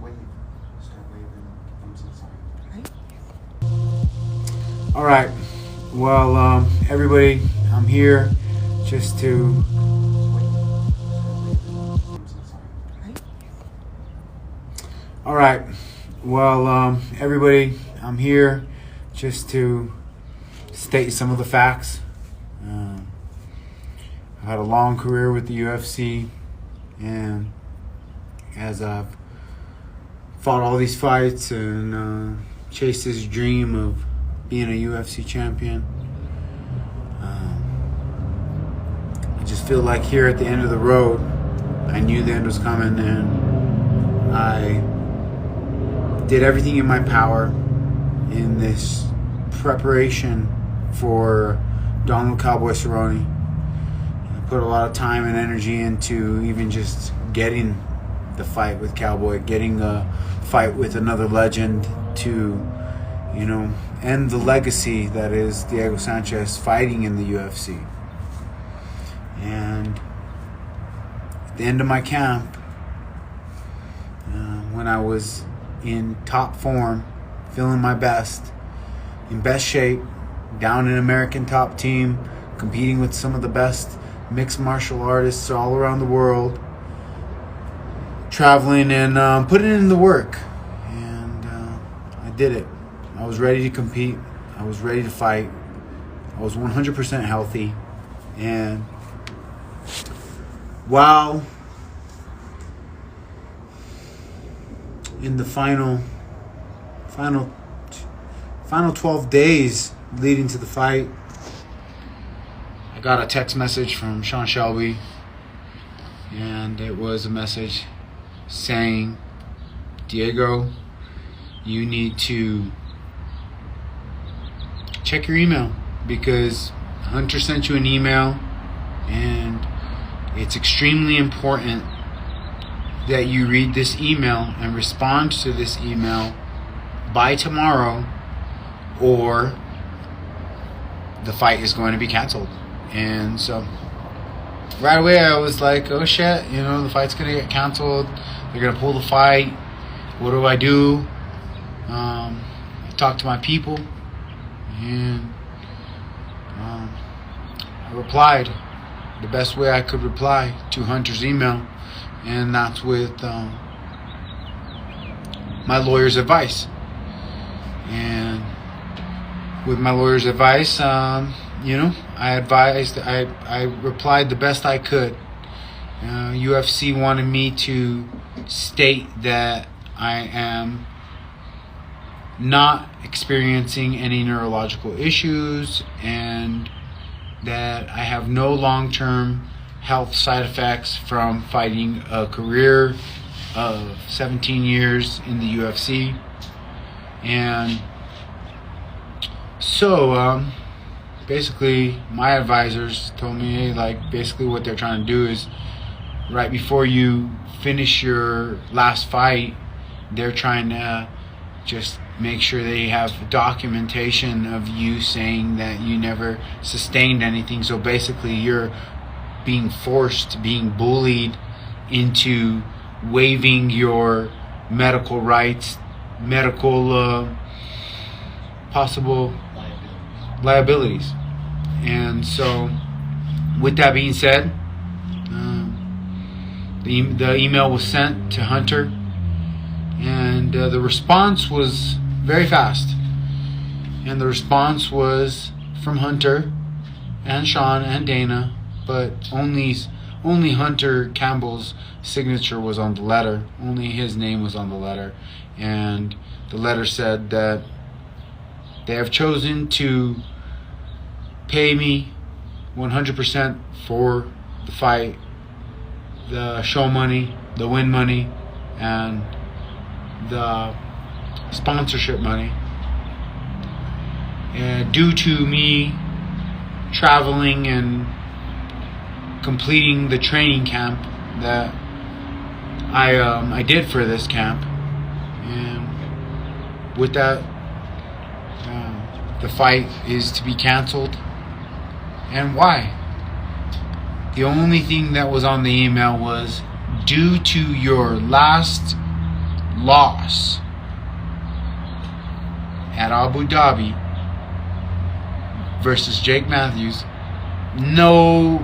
wave. Start waving thumbs inside. All right. Well, everybody, I'm here just to. All right. Well, everybody, I'm here just to state some of the facts. I've had a long career with the UFC, and as I've fought all these fights and chased this dream of being a UFC champion, I just feel like here at the end of the road, I knew the end was coming, and I did everything in my power in this preparation for Donald Cowboy Cerrone. I put a lot of time and energy into even just getting the fight with Cowboy, getting a fight with another legend to, end the legacy that is Diego Sanchez fighting in the UFC. And at the end of my camp, when I was in top form, feeling my best, in best shape, down in American top team, competing with some of the best mixed martial artists all around the world, traveling and putting in the work. And I did it. I was ready to compete. I was ready to fight. I was 100% healthy. And while in the final 12 days leading to the fight, I got a text message from Sean Shelby, and it was a message saying, Diego, you need to check your email because Hunter sent you an email, and it's extremely important that you read this email and respond to this email by tomorrow, or the fight is going to be canceled. And so right away I was like, oh shit, the fight's going to get canceled. They're going to pull the fight. What do I do? I talked to my people, and I replied the best way I could reply to Hunter's email, and that's with my lawyer's advice. And with my lawyer's advice, I replied the best I could. UFC wanted me to state that I am not experiencing any neurological issues and that I have no long-term health side effects from fighting a career of 17 years in the UFC. And so basically my advisors told me, basically what they're trying to do is right before you finish your last fight, they're trying to just make sure they have documentation of you saying that you never sustained anything. So basically you're being forced, being bullied into waiving your medical rights, possible liabilities. And so with that being said, the email was sent to Hunter, and the response was very fast. And the response was from Hunter and Sean and Dana, but only Hunter Campbell's signature was on the letter. Only his name was on the letter. And the letter said that they have chosen to pay me 100% for the fight, the show money, the win money, and the sponsorship money. And due to me traveling and completing the training camp that I did for this camp, and with that, the fight is to be canceled. And why? The only thing that was on the email was, due to your last loss at Abu Dhabi versus Jake Matthews, no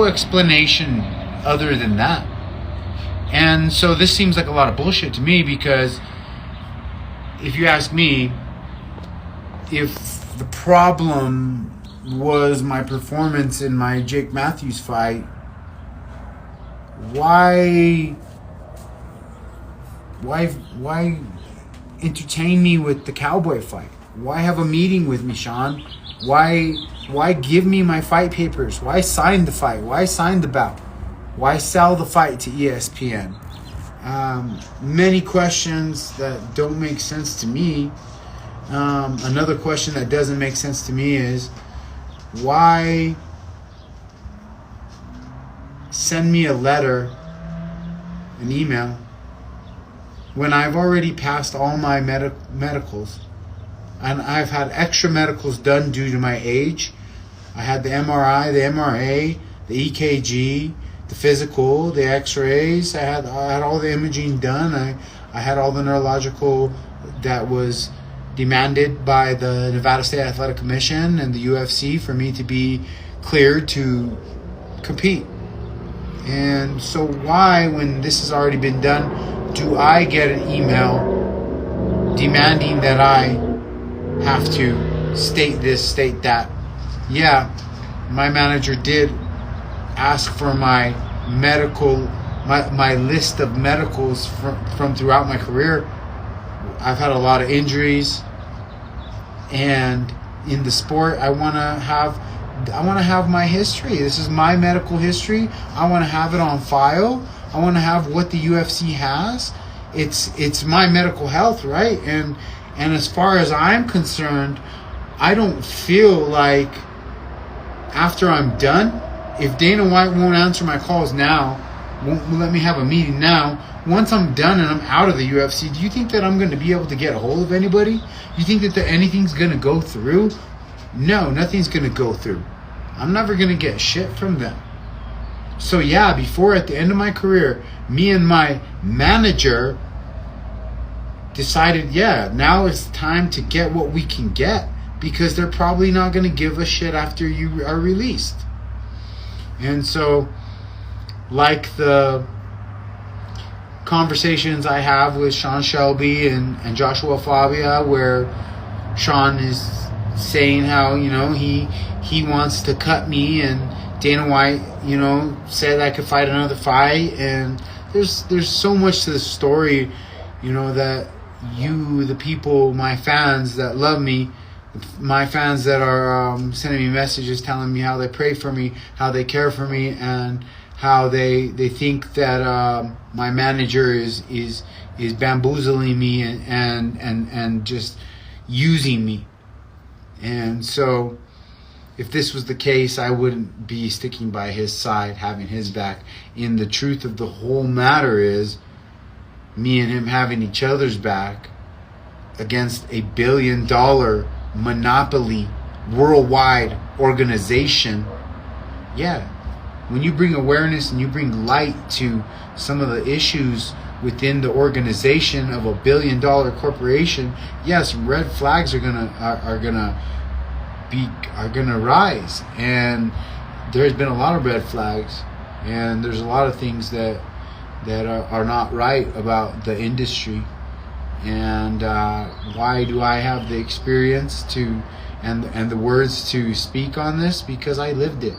explanation other than that. And so this seems like a lot of bullshit to me, because if you ask me, if the problem was my performance in my Jake Matthews fight, why entertain me with the Cowboy fight? Why have a meeting with me, Sean? Why give me my fight papers? Why sign the fight? Why sign the bout? Why sell the fight to ESPN? Many questions that don't make sense to me. Another question that doesn't make sense to me is, why send me a letter, an email, when I've already passed all my medicals, and I've had extra medicals done due to my age. I had the MRI, the MRA, the EKG, the physical, the X-rays. I had all the imaging done. I had all the neurological that was demanded by the Nevada State Athletic Commission and the UFC for me to be cleared to compete. And so why, when this has already been done, do I get an email demanding that I have to state this, state that? Yeah, my manager did ask for my medical, my list of medicals from throughout my career. I've had a lot of injuries, and in the sport, I want to have my history. This is my medical history. I want to have it on file. I want to have what the UFC has. It's my medical health, right? And as far as I'm concerned, I don't feel like after I'm done, if Dana White won't answer my calls now, won't let me have a meeting now, once I'm done and I'm out of the UFC, do you think that I'm going to be able to get a hold of anybody? You think that anything's going to go through? No, nothing's going to go through. I'm never going to get shit from them. So yeah, before, at the end of my career, me and my manager decided, yeah, now it's time to get what we can get, because they're probably not going to give a shit after you are released. And so, like the conversations I have with Sean Shelby and Joshua Fabia, where Sean is saying how, he wants to cut me, and Dana White, said I could fight another fight, and there's so much to the story, that the people, my fans that love me, my fans that are sending me messages telling me how they pray for me, how they care for me, and how they think that my manager is bamboozling me and just using me. And so if this was the case, I wouldn't be sticking by his side, having his back. And the truth of the whole matter is, me and him having each other's back against $1 billion monopoly worldwide organization. Yeah, when you bring awareness and you bring light to some of the issues within the organization of $1 billion corporation, yes, red flags are gonna rise. And there's been a lot of red flags, and there's a lot of things that are not right about the industry. And why do I have the experience to and the words to speak on this? Because I lived it.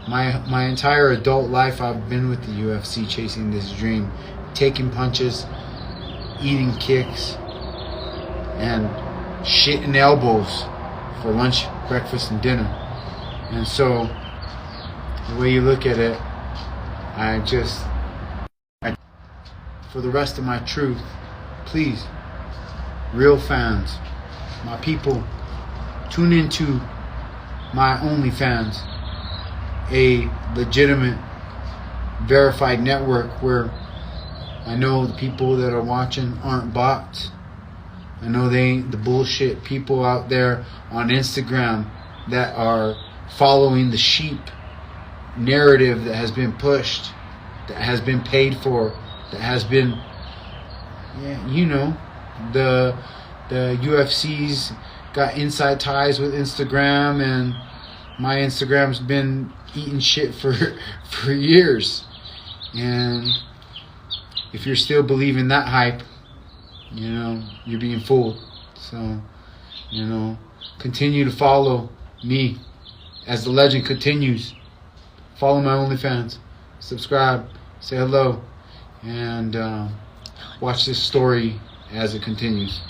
My entire adult life, I've been with the UFC, chasing this dream, taking punches, eating kicks, and shitting elbows for lunch, breakfast, and dinner. And so, the way you look at it, for the rest of my truth, please, real fans, my people, tune into my OnlyFans, a legitimate, verified network where I know the people that are watching aren't bots. I know they ain't the bullshit people out there on Instagram that are following the sheep narrative that has been pushed that has been paid for, that has been, yeah, you know, the UFC's got inside ties with Instagram, and my Instagram's been eating shit for years. And if you're still believing that hype, you know, you're being fooled. So, you know, continue to follow me as the legend continues. Follow my OnlyFans, subscribe, say hello, and watch this story as it continues.